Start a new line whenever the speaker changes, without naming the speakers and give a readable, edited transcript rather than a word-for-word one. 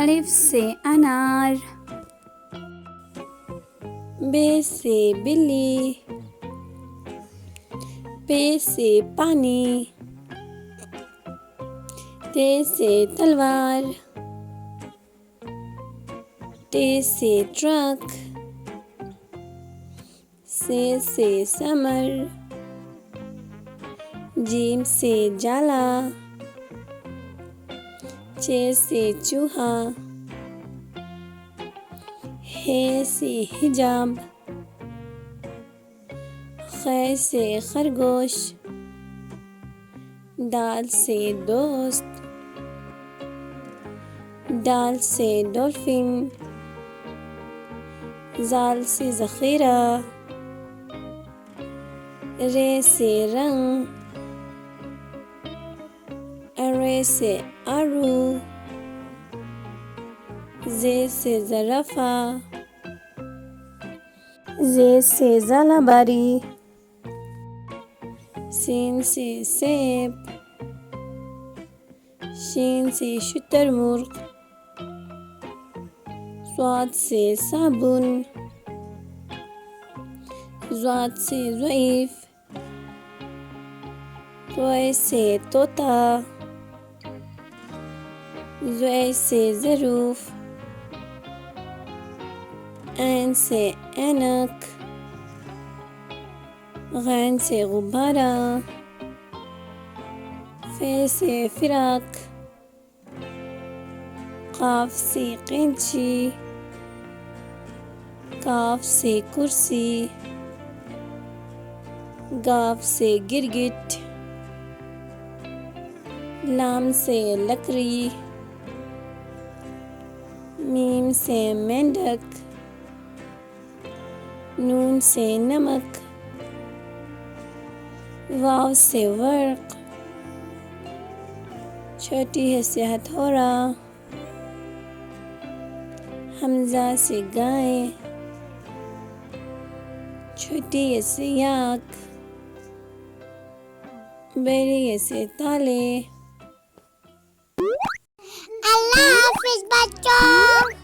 अलिफ से अनार, बे से बिल्ली, पे से पानी, ते से तलवार, टे से ट्रक, से समर, जीम से जाला, चे से चूहा, हे से हिजाब, खे से खरगोश, दाल से दोस्त, दाल से डॉल्फिन, जाल से ज़ख़ीरा, रे से रंग, अरे से आरू, जे से ज़राफ़ा, जे से ज़ालाबारी, सीन से सेब, शीन से शुतुरमुर्ग, स्वाद से साबुन, ज़ाद से ज़ईफ़, तोय से तोता, ज़ुय से ज़रूफ़, ऐन से ऐनक, गैन से गुब्बारा, फे से फिराक, काफ से कैंची, काफ से कुर्सी, गाफ से गिरगिट, लाम से लकड़ी, मीम से मेंढक, नून से नमक, वाव से वर्क, छोटी है से हथौड़ा, हमजा से गाय, छोटी है से याक, बड़ी है से ताले।
अल्लाह हाफिज बच्चों।